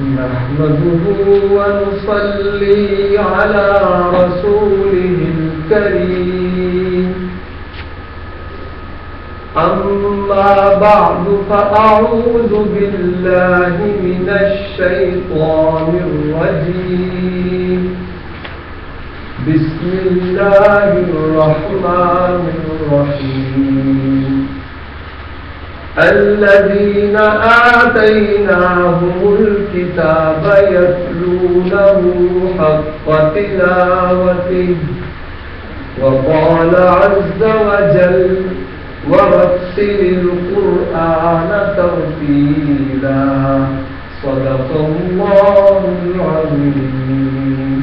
نحمده ونصلي على رسوله الكريم أما بعد فأعوذ بالله من الشيطان الرجيم بسم الله الرحمن الرحيم الذين آتيناهم الكتاب يتلونه حق تلاوته وقال عز وجل ورتل القرآن ترتيلا صدق الله العظيم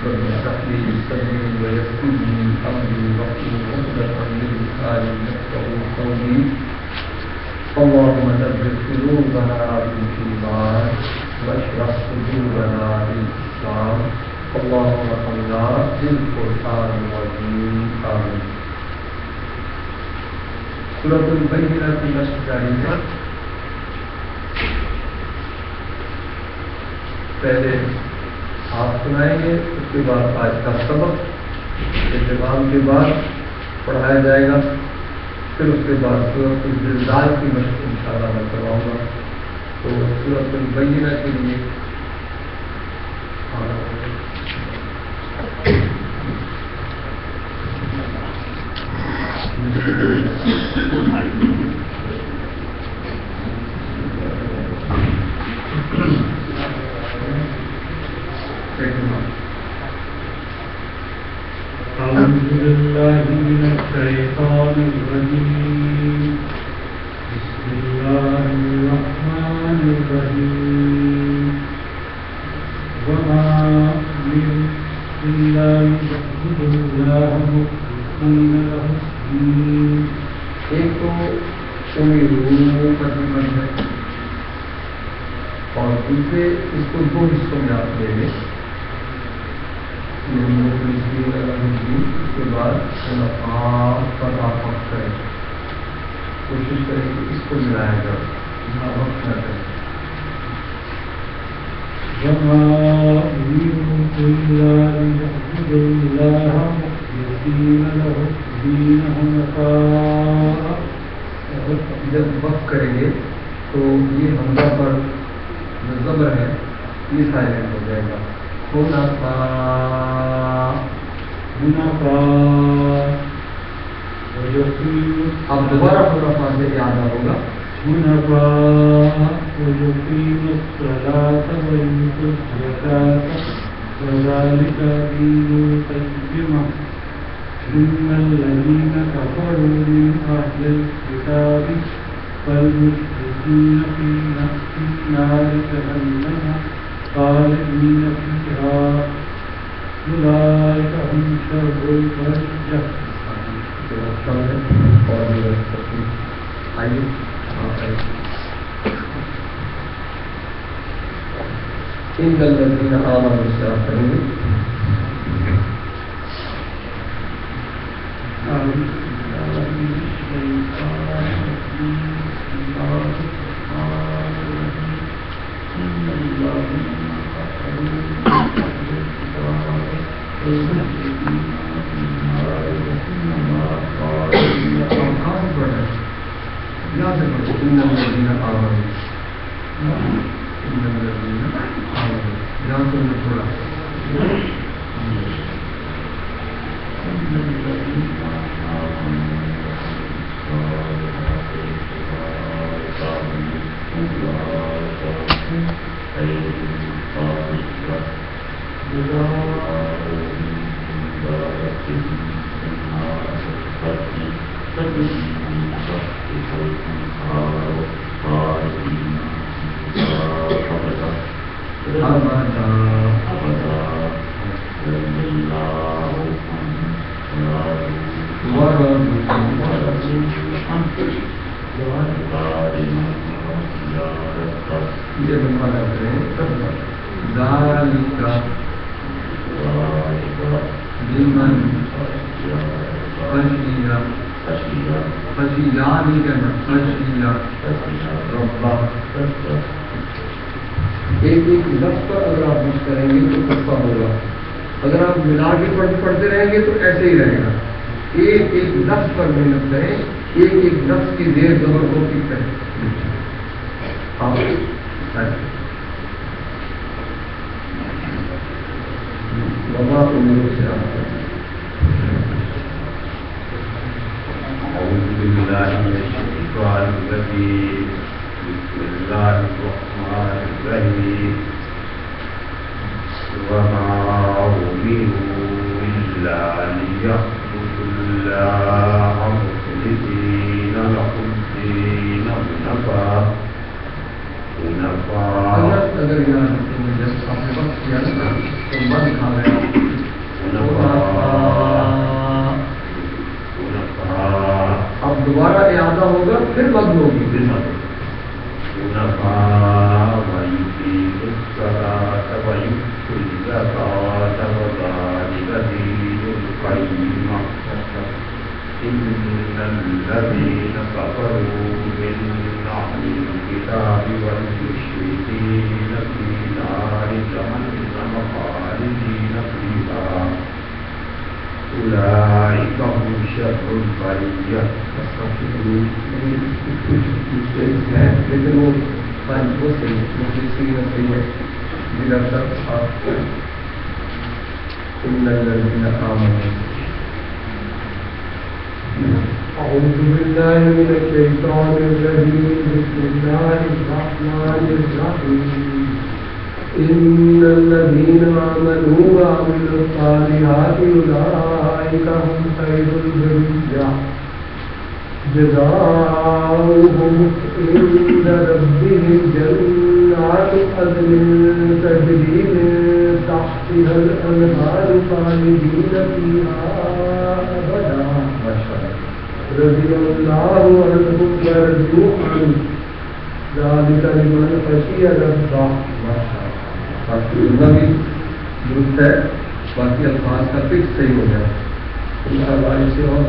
رب اشرح لي صدري ويسر لي أمري واحلل عقدة من لساني يفقهوا قولي اللهم ثبت قلوبنا بالإيمان واشرح صدورنا بالإسلام اللهم ارحمنا بالقرآن العظيم آمين. سورۃ البینہ کی مشق جاری ہے. پہلے آپ سنائیں گے, اس کے بعد آج کا سبق اہتمام کے بعد پڑھایا جائے گا. پھر اس کے بعد سورۃ الزلزال کی مشق انشاءاللہ میں کرواؤں گا. تو سورۃ البینہ کے لیے أعوذ بالله من الشيطان الرجيم بسم الله الرحمن الرحيم وما أمروا إلا ليعبدوا الله مخلصين له الدين. ایک تو امیروں کا جمل ہے اور دوسرے اس کو دو حصوں میں آپ لے لیں. اس کے بعد پر آپ وقت کریں, کوشش کریں کہ اس کو ملایا جائے, اتنا وقت نہ کریں. وما أمروا إلا ليعبدوا الله مخلصين له الدين حنفاء. جب وقت کریں گے تو یہ حمزہ پر جو زبر ہے یہ سائلنٹ ہو جائے گا. اب دوبارہ حنفاء سے یاد ہوگا. حنفاء ويقيموا الصلاة ويؤتوا الزكاة وذلك دين القيمة. إن الذين كفروا من أهل الكتاب والمشركين في نار جهنم خالدين فيها أولئك هم شر البرية. إن الذين آمنوا بالشياطين یہ بنوانا کریں ذالک لمن خشیہ نہیں کہنا خشیہ ربہ ایک ایک لفظ پر اگر آپ مشق کریں گے تو خطہ ہوگا. اگر آپ ملا کے پڑھتے رہیں گے تو ایسے ہی رہے گا. ایک ایک لفظ پر محنت کریں, ایک ایک لفظ کی زیر زبر کو ٹھیک کریں. وما امور سے آپ اعوذ باللہ من الشیطان الرجیم. بسم اللہ الرحمن الرحیم. وما امروا الا لیعبدوا اللہ مخلصین لہ الدین اگر یہاں جب آپ نے وقت کیا نا تو من کھا گیا. اب دوبارہ اعادہ ہوگا پھر مد ہوگی. الذين كفروا من أهل الكتاب والمشركين في نار جهنم خالدين فيها أولئك هم شر البرية. لیکن وہ صحیح ہے. إن الذين آمنوا. أعوذ بالله من الشيطان الرجيم. بسم الله الرحمن الرحيم. إن الذين آمنوا وعملوا الصالحات أولئك هم خير البرية. جزاؤهم عند ربهم جنات عدن تجري من تحتها الأنهار خالدين فيها أبدا. رضي الله عنهم ورضوا عنه ذلك لمن خشي ربه. اتنا بھی درست ہے, باقی الفاظ کا فکس صحیح ہو جائے انشاءاللہ. اسے اور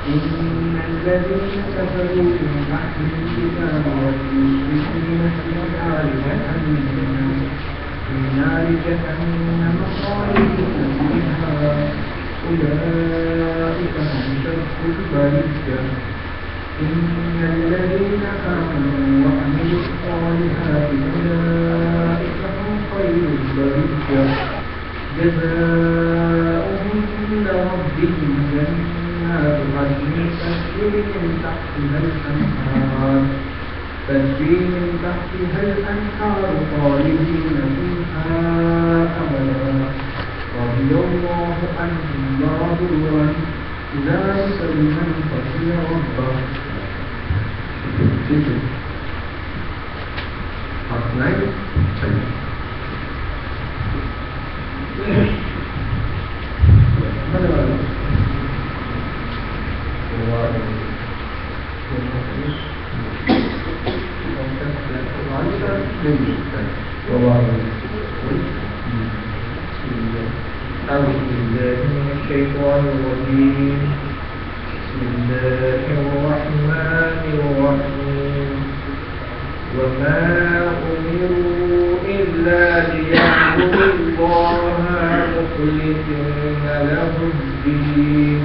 إن الذين كفروا من أهل الكتاب والمشركين في نار جهنم خالدين فيها أولئك هم شر البرية. إن الذين آمنوا وعملوا الصالحات أولئك هم خير البرية. جزاؤهم عند ربهم جنات عدن تجري من تحتها الأنهار خالدين فيها أبدا. رضي الله عنهم ورضوا عنه ذلك لمن خشي ربه. أعوذ بالله من الشيطان الرجيم. بسم الله الرحمن الرحيم. وما أمروا إلا ليعبدوا الله مخلصين له الدين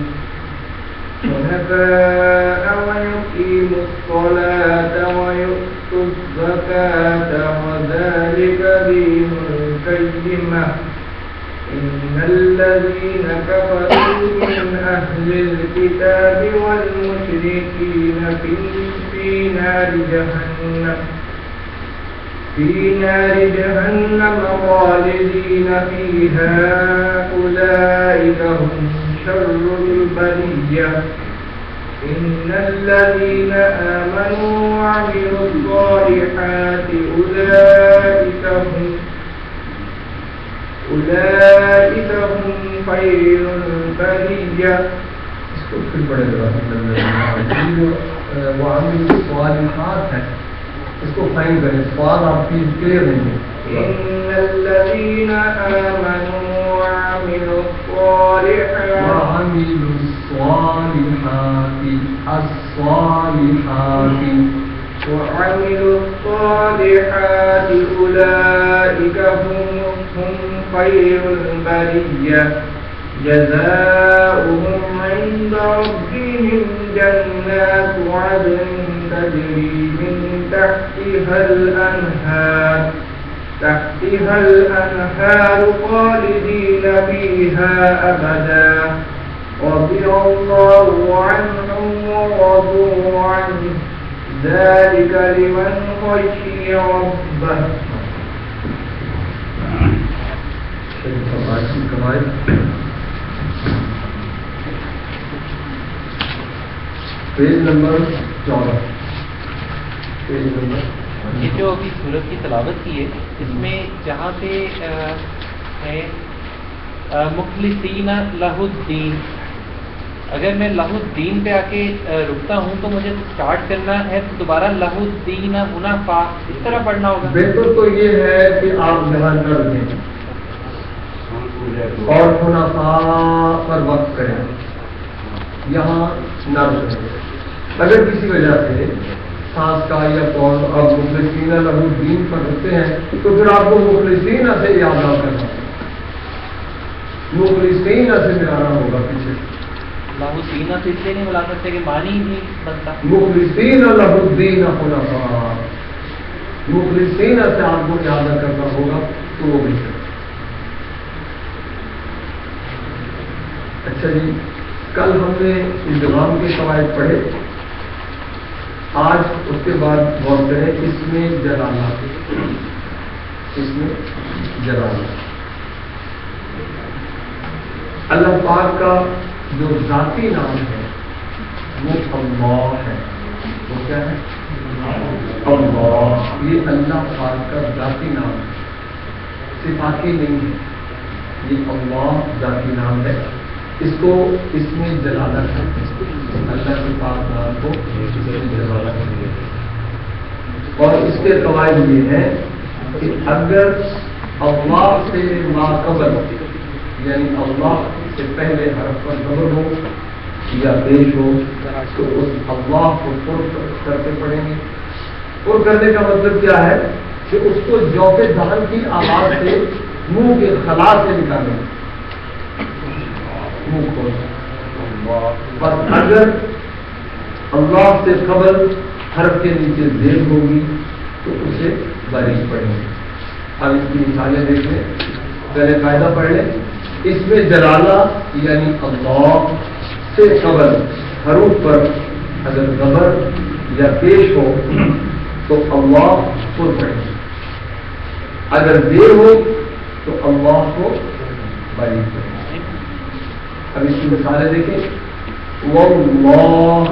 حنفاء ويقيموا الصلاة ويؤتوا الزكاة وذلك دين القيمة. إن الذين كفروا من أهل الكتاب والمشركين في نار جهنم خالدين فيها أولئك هم شر البرية. إن الذين آمنوا وعملوا الصالحات أولئك هم خير البرية. اس کو پھر پڑھے گا وہ عامل صالحات ہے، اس کو فائن کریں، سوال آپ کی کلیئر نہیں ہے. إن الذين آمنوا وعملوا الصالحات وعملوا الصالحات الصالحات أولئك هم خير البرية جزاؤهم عند ربهم جنات عدن تجري من تحتها الأنهار خالدين فيها أبدا رضي الله عنهم ورضوا عنه ذلك لمن خشي ربه. Page number 14. پیج نمبر یہ جو ابھی سورت کی تلاوت کی ہے اس میں جہاں پہ ہے مخلصین لہ الدین، اگر میں لہ الدین پہ آ کے رکتا ہوں تو مجھے اسٹارٹ کرنا ہے تو دوبارہ لہ الدین حنفاء اس طرح پڑھنا ہوگا. بالکل، تو یہ ہے کہ آپ جہاں نہ رکھیں اور حنفاء پر وقت کریں، یہاں نہ رکھیں. اگر کسی وجہ سے سانس کا یا قول آپ مخلصین لہ الدین پر رکھتے ہیں تو پھر آپ کو مخلصین سے یاد کرنا، مخلصین سے ملانا ہوگا. پیچھے لہ الدین سے اس لیے نہیں بلا سکتے کہ معنی ہی نہیں بنتا. مخلصین لہ الدین حنفاء، مخلصین سے آپ کو یاد کرنا ہوگا تو وہ بھی. اچھا جی، کل ہم نے انتظام کے قواعد پڑھے، آج اس کے بعد غور کریں اس میں جلالات. اس میں جلالات اللہ پاک کا جو ذاتی نام ہے وہ اللہ ہے. وہ کیا ہے؟ اللہ. یہ اللہ پاک کا ذاتی نام ہے، صفاتی نہیں ہے. یہ اللہ ذاتی نام ہے، اس کو اس میں جلالت ہے. اللہ کے پاک نام کو اس میں جلالت ہے. اور اس کے قواعد یہ ہیں کہ اگر اللہ سے ما قبل یعنی اللہ سے پہلے حرف پر ضمیر ہو یا پیش ہو تو اس اللہ کو پر کرتے پڑھیں گے. پر کرنے کا مطلب کیا ہے کہ اس کو جوف دہن کی آواز سے منہ کے خلا سے نکالیں، منہ کو. بس اگر اللہ سے قبل حرف کے نیچے زیر ہوگی تو اسے باریک پڑھیں گے. اب اس کی مثالیں دیکھ لیں. پہلے قاعدہ پڑھ لیں. اس میں جلالہ یعنی اللہ سے قبل حروف پر اگر زبر یا پیش ہو تو اللہ پر پڑھیں گے، اگر زیر ہو تو اللہ کو باریک پڑھیں گے. اب اس کی مثالیں دیکھیں. واللہ،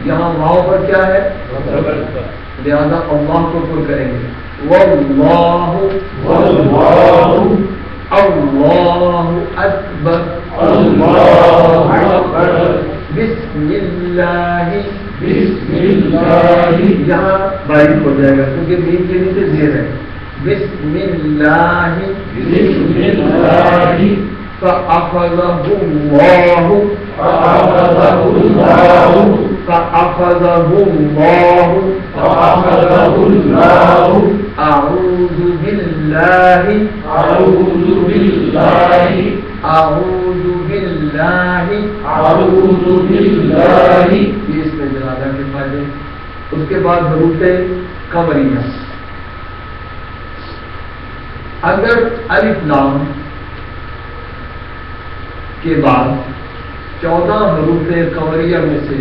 یہاں واو پر کیا ہے؟ لہذا اللہ کو پر کریں گے. واللہ، اللہ اکبر، بسم اللہ، یہاں باریک ہو جائے گا کیونکہ میم کے نیچے زیر ہے. بسم اللہ، فأخذه الله أعوذ بالله یہ اس میں جلالہ کے فائدے. اس کے بعد حروف قمریہ. اگر الف لام کے بعد 14 حروف قمریہ میں سے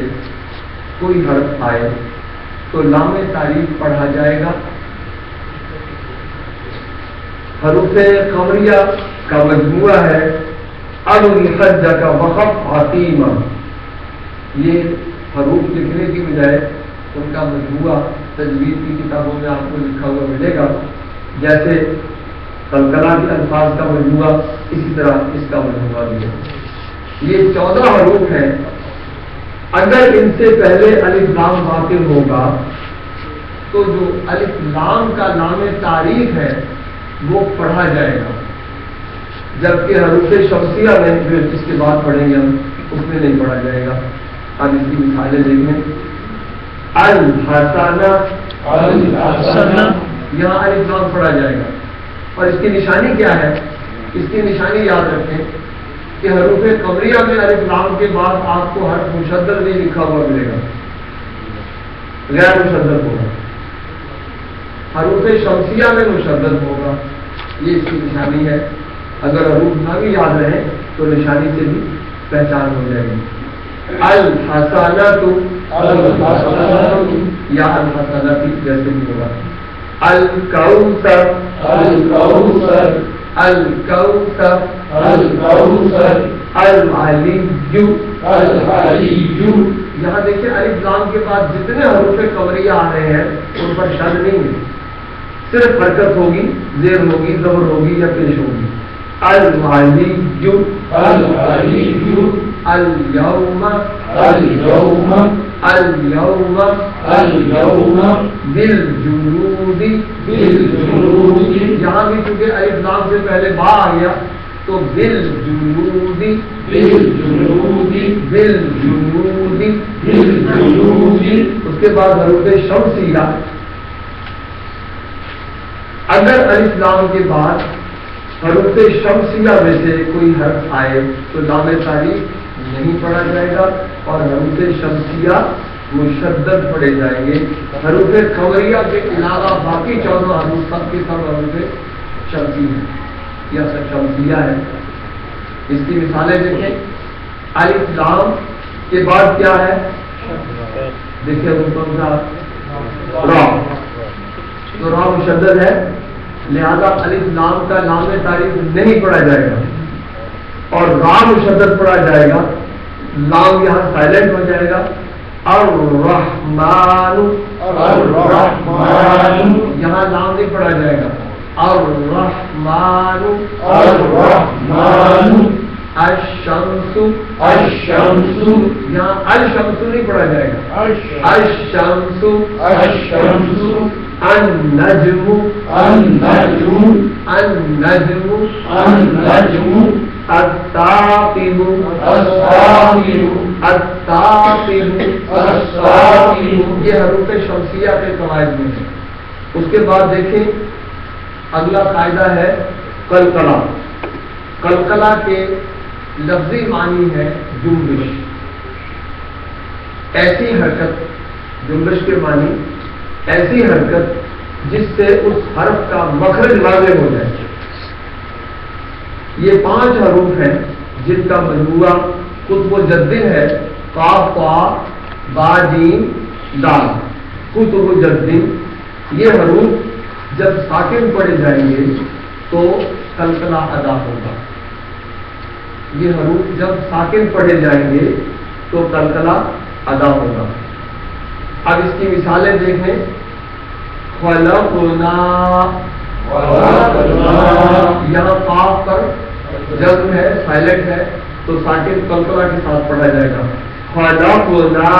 کوئی حرف آئے تو لام تعریف پڑھا جائے گا. حروف قمریہ کا مجموعہ ہے الحج کا وقف حتیمہ. یہ حروف لکھنے کی بجائے ان کا مجموعہ تجوید کی کتابوں میں آپ کو لکھا ہوا ملے گا. جیسے قلقلہ کے الفاظ کا مجموعہ، اسی طرح اس کا مجموعہ بھی ہے. یہ 14 حروف ہیں. اگر ان سے پہلے الف لام واقع ہوگا تو جو الف لام کا لام تعریف ہے وہ پڑھا جائے گا، جبکہ حروف شمسیہ میں جو اس کے بعد پڑھیں گے ہم اس میں نہیں پڑھا جائے گا. اب اس کی مثالیں دیکھیں. الحسنہ، یہاں الف لام پڑھا جائے گا. اور اس کی نشانی کیا ہے؟ اس کی نشانی یاد رکھیں کہ حروف قمریہ میں الف لام کے بعد آپ کو حرف مشدد نہیں لکھا ہوا ملے گا، غیر مشدد ہوگا. حروف شمسیہ میں مشدد ہوگا. یہ اس کی نشانی ہے. اگر حروف نہ بھی یاد رہیں تو نشانی سے بھی پہچان ہو جائے گی. الحسنۃ یا الحسنۃ جیسے بھی ہوگا. الکوثر، الکوثر، الکوثر، الکوثر، العلی، العلی. یہاں دیکھیں الف لام کے بعد جتنے حروف قمریہ آ رہے ہیں ان پر شد نہیں ہے، صرف حرکت ہوگی، زیر ہوگی، زبر ہوگی یا پیش ہوگی. العلی، العلی، اليوم، اليوم، اليوم، اليوم، بالجنود، بالجنود. یہاں بھی چونکہ الف لام سے پہلے با آ گیا تو بالجنود، بالجنود، بالجنود، بالجنود. اس کے بعد حروف شمسیہ. اگر الف لام کے بعد حروف شمسیہ میں سے کوئی حرف آئے تو لام تعریف نہیں پڑھا جائے گا اور حروف شمسیہ مشدد پڑھے جائیں گے. حروف قمریہ کے علاوہ باقی 14 حروف سب کے سب حروف شمسی ہیں یا شمسیہ ہے. اس کی مثالیں دیکھیں. الف لام کے بعد کیا ہے؟ دیکھیں وہ کون سا؟ را. تو را مشدد ہے، لہذا الف لام کا لام تعریف نہیں پڑھا جائے گا اور را مشدد پڑھا جائے گا. لام یہاں سائلنٹ ہو جائے گا. الرحمن، الرحمن، یہاں لام نہیں پڑھا جائے گا. الرحمن، الرحمن. الشمس، الشمس، یہاں الشمس نہیں پڑھا جائے گا. الشمس، الشمس. النجم، النجم، النجم، النجم. الثاقب، الثاقب، الثاقب، الثاقب. یہ حروف شمسیہ کے قواعد میں ہے. اس کے بعد دیکھیں اگلا قاعدہ ہے قلقلہ. قلقلہ کے لفظی معنی ہے جنبش. ایسی حرکت، جنبش کے معنی ایسی حرکت جس سے اس حرف کا مخرج واضح ہو جائے. یہ 5 حروف ہیں جن کا مجموعہ قطب و جدن ہے. قاف، قا، با، جیم، دال. قطب و جدن. یہ حروف جب ساکن پڑھے جائیں گے تو قلقلہ ادا ہوگا. یہ حروف جب ساکن پڑھے جائیں گے تو قلقلہ ادا ہوگا. اب اس کی مثالیں دیکھیں. خلقنا، یہاں قاف پر جزم ہے، سائلنٹ ہے تو ساکن قلقلہ کے ساتھ پڑھا جائے گا. خلقنا،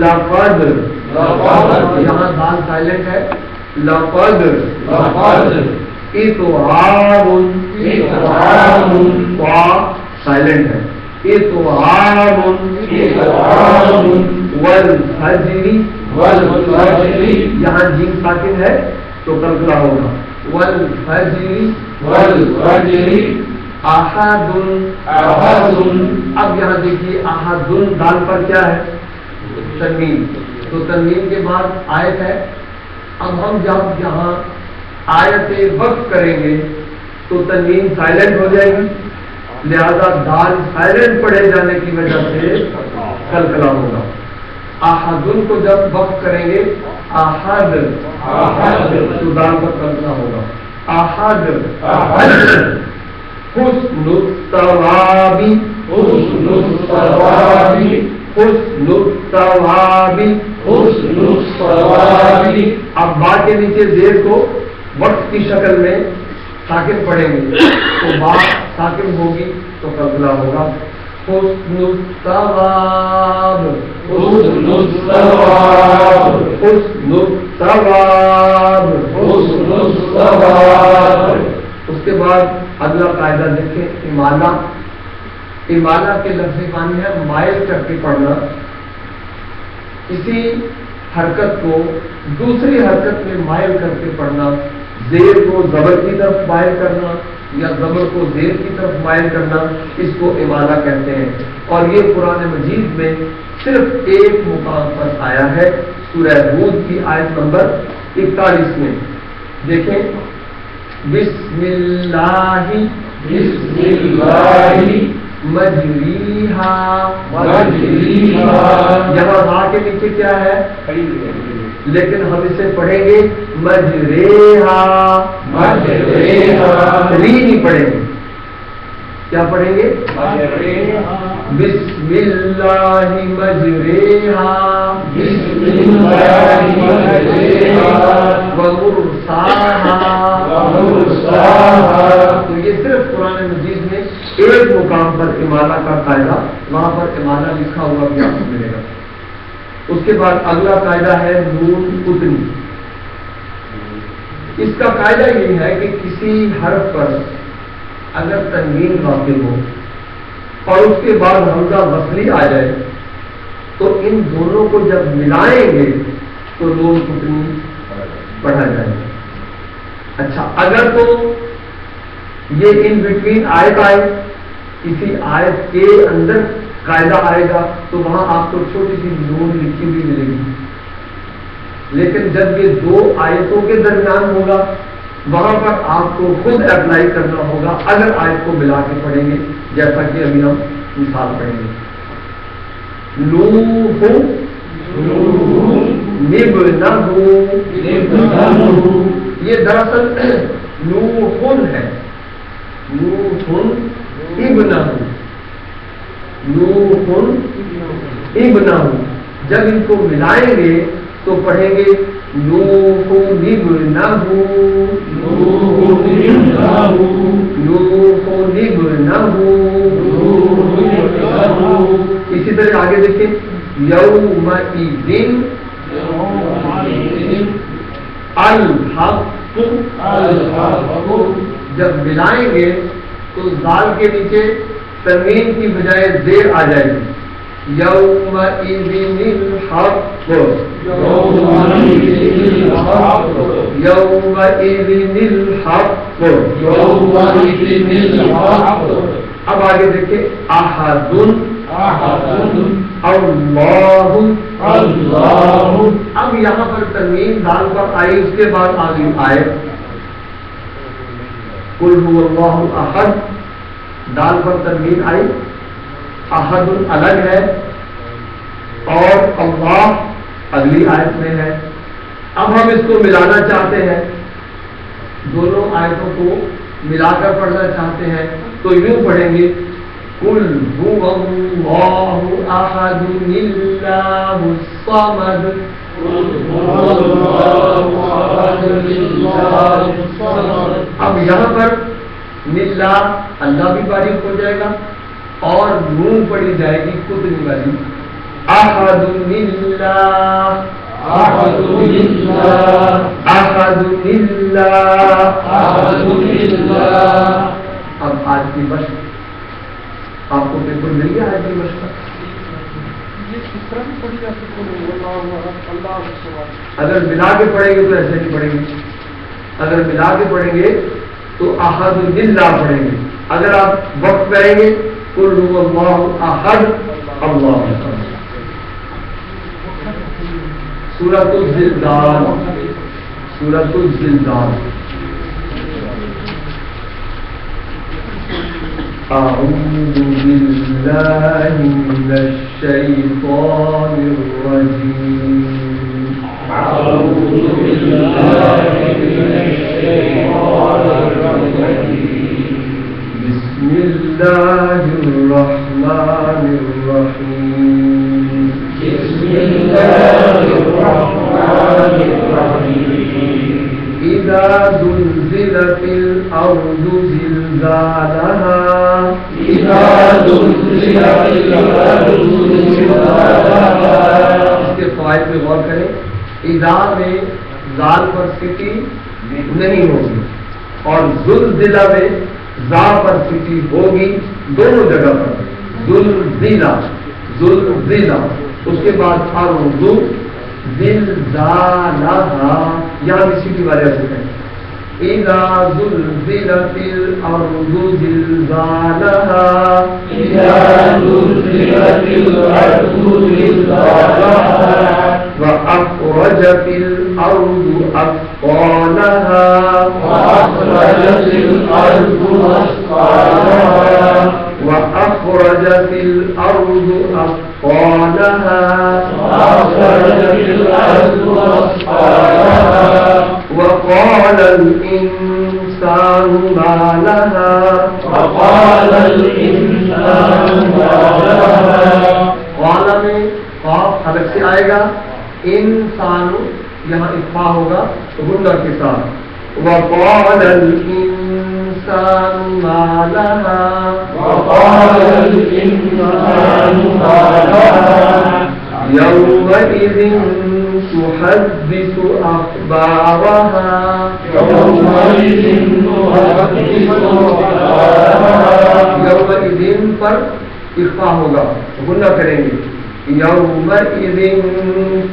لقد، یہاں دال سائلنٹ ہے. لقد، اطعام، سائلنٹ ہے. اطعام، والفجر، یہاں جیم ساکن ہے تو قلقلہ ہوگا. والفجر، احد، اب یہاں دیکھیے احد دال پر کیا ہے؟ تنوین. تو تنوین کے بعد آیت ہے. اب ہم جب یہاں آیت وقف کریں گے تو تنوین سائلنٹ ہو جائے گی، لہذا دال سائلنٹ پڑھے جانے کی وجہ سے قلقلہ ہوگا. احدن کو جب وقف کریں گے احد، تو دال پر قلقلہ ہوگا. احد. حسن الثواب، حسن الثواب، حسن الثواب، حسن الثواب. اب با کے نیچے زیر کو وقت کی شکل میں ساکن پڑھیں گے تو با ساکن ہوگی تو قلقلہ ہوگا. حسن الثواب حسن الثواب حسن الثواب حسن الثواب. اس کے بعد اگلا قاعدہ دیکھیں. امالہ. امالہ کے لفظی معنی ہے مائل کر کے پڑھنا. کسی حرکت کو دوسری حرکت میں مائل کر کے پڑھنا. زیر کو زبر کی طرف مائل کرنا یا زبر کو زیر کی طرف مائل کرنا، اس کو امالہ کہتے ہیں. اور یہ قرآن مجید میں صرف ایک مقام پر آیا ہے، سورہ ہود کی آیت نمبر 41 میں. دیکھیں، بسم اللہ بسم اللہ مجریہا مجریہا. یہاں ہا کے نیچے کیا ہے؟ لیکن ہم اسے پڑھیں گے مجریہا. مجریہا. ری نہیں پڑھیں گے. کیا پڑھیں گے؟ مجریہا. بسم اللہ مجریہا بسم اللہ مجریہا ومرساہا ومرساہا. تو یہ صرف قرآن مجید میں ایک مقام پر امالہ کا قاعدہ، وہاں پر امالہ لکھا ہوا بھی آپ کو ملے گا. اس کے بعد اگلا قاعدہ ہے نون ادنی. اس کا قاعدہ یہ ہے کہ کسی حرف پر اگر تنوین واقع ہو اور اس کے بعد حمزہ وصلی آ جائے تو ان دونوں کو جب ملائیں گے تو نون ادنی پڑھا جائے گا. اچھا، اگر تو یہ ان بٹوین آیت آئے، کسی آیت کے اندر قاعدہ آئے گا تو وہاں آپ کو چھوٹی سی نون لکھی ہوئی ملے گی. لیکن جب یہ دو آیتوں کے درمیان ہوگا وہاں پر آپ کو خود اپلائی کرنا ہوگا اگر آیت کو ملا کے پڑھیں گے، جیسا کہ ابھی ہم مثال پڑھیں گے. نوح نبنہ، یہ دراصل نوح ہے. نوح ابنہ، نوح ابنہ. جب ان کو ملائیں گے تو پڑھیں گے نوح ابنہ، نوح ابنہ. اسی طرح آگے دیکھیں، یومئذ الحق. جب ملائیں گے تو زال کے نیچے تنوین کی بجائے زیر آ جائے گی. یومئذ الحق، یومئذ الحق. اب آگے دیکھیں، احد اللہ. اب یہاں پر تنوین دال پر آئی، اس کے بعد آگے آئے قل هو اللہ احد. دال پر تنوین آئی، احد الگ ہے اور اللہ اگلی آیت میں ہے. اب ہم اس کو ملانا چاہتے ہیں، دونوں آیتوں کو ملا کر پڑھنا چاہتے ہیں تو یوں پڑھیں گے، قل هو اللہ احد اللہ الصمد. اب یہاں پر نلا اللہ بھی باریک ہو جائے گا اور نون پڑھی جائے گی کتنی والی. احد اللہ، احد اللہ. اب آج کی مشق آپ کو بالکل مل گیا. آج کی مشق اگر ملا کے پڑھیں گے تو ایسے نہیں پڑھیں گے، اگر ملا کے پڑھیں گے تو احد اللہ پڑھیں گے. اگر آپ وقت کریں گے قل هو اللہ احد اللہ الصمد. سورۃ الزلزال. سورۃ الزلزال. اعوذ باللہ من الشیطان الرجیم. اعوذ باللہ من الشیطان الرجیم. بسم اللہ الرحمن الرحیم. بسم اللہ الرحمن الرحیم. اذا زلزلت الارض زلزالها إذا زلزلت الأرض زلزالها. اس کے فوائد پہ غور کریں. اذا میں زال پر سٹی نہیں ہوگی اور زلزلہ میں زا پر سٹی ہوگی دونوں جگہ پر. زلزلہ زلزلہ. اس کے بعد ارض زلزالها یہاں بھی سٹی والے ایسے ہیں. اذا زلزلت الارض زلزالها إذا زلزلت الأرض زلزالها. وأخرجت الأرض أثقالها وأخرجت الأرض أثقالها. وأخرجت الأرض أثقالها وأخرجت الأرض أثقالها. وقال الإنسان ما لها وقال الإنسان ما لها. قال میں قاف حلق سے آئے گا. انسان یہاں اخفا ہوگا غنہ کے ساتھ. وقال الإنسان ما لها وقال الإنسان ما لها. يومئذ تحدث أخبارها يومئذ تحدث أخبارها. يومئذ پر اخفا ہوگا غنہ کریں گے. يومئذ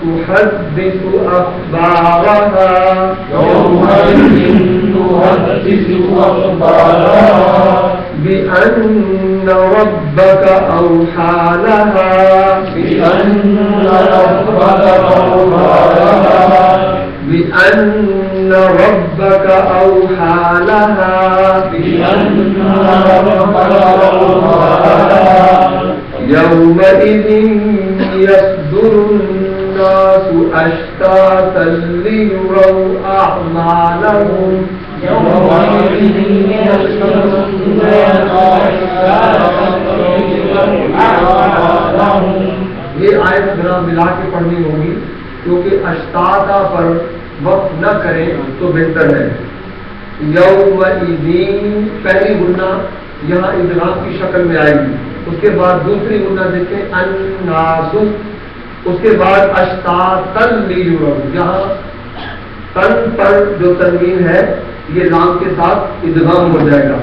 تحدث أخبارها يومئذ تحدث أخبارها. بأن ربك أوحى لها بأن ربك أوحى لها. بأن ربك أوحى لها بأن ربك أوحى لها. يومئذ يصدر الناس أشتاتا ليروا أعمالهم يومئذ يصدر الناس أشتاتا ليروا أعمالهم. یہ آیت ذرا ملا کے پڑھنی ہوگی کیونکہ اشتاتا پر وقت نہ کریں تو بہتر ہے. یومئذ پہلی غنہ یہاں ادغام کی شکل میں آئے گی. اس کے بعد دوسری غنہ دیکھیں الناس. اس کے بعد اشتاتن لیروا یہاں تن پر جو تنوین ہے یہ لام کے ساتھ ادغام ہو جائے گا.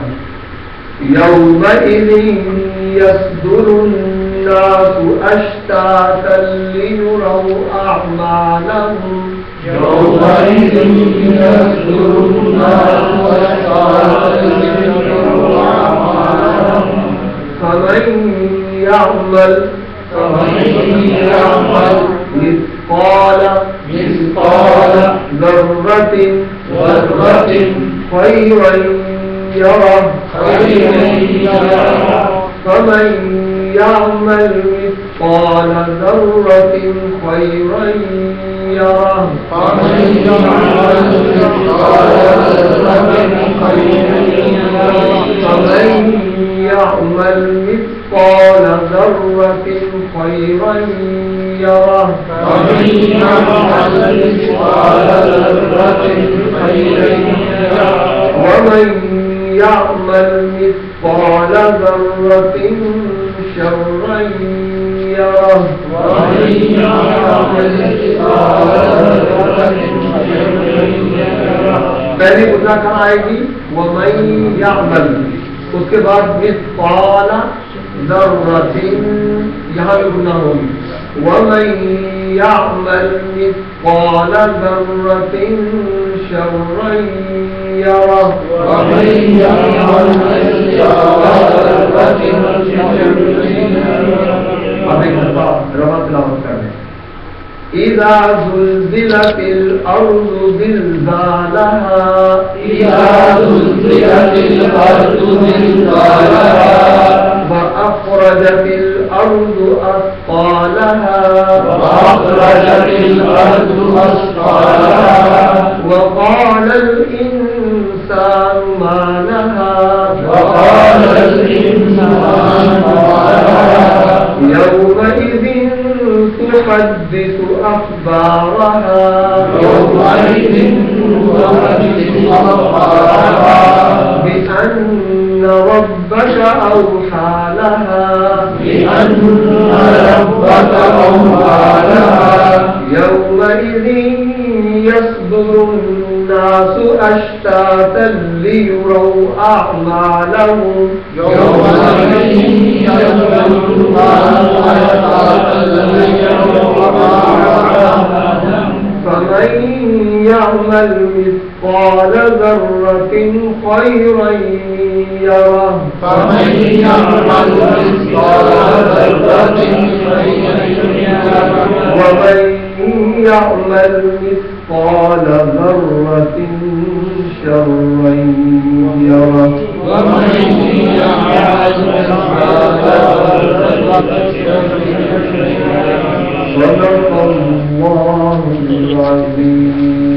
یومئذ یصدر الناس اشتاتا لیروا اعمالهم يومئذ يصدر الناس أشتاتا ليروا أعمالهم. فمن يعمل مثقال ذرة خيرا يره فمن يعمل مثقال ذرة خيرا يره فمن يعمل مثقال ذرة خيرا يره ومن يعمل مثقال ذرة شرا يره. پہلی غنہ کہاں آئے گی؟ ومن يعمل. اس کے بعد مثقال ذرة یہاں بھی غنہ ہوگی. ومن يعمل مثقال ذرة شرا يره. اب ایک دفعہ روا تلاوت کر لیں. إذا زلزلت الأرض زلزالها إذا زلزلت الأرض زلزالها. وأخرجت الأرض أثقالها وأخرجت الأرض أثقالها. وقال الإنسان ما لها وقال الإنسان ما لها. يومئذ تحدث أخبارها يومئذ تحدث أخبارها. بأن ربك أوحى لها يومئذ يصدر الناس أشتاتا ليروا أعمالهم فمن يعمل مثقال ذرة خيرا يره فمن يعمل مثقال ذرة خيرا يره ومن يعمل مثقال ذرة شرا يره ومن يعمل مثقال ذرة صدق الله العظيم.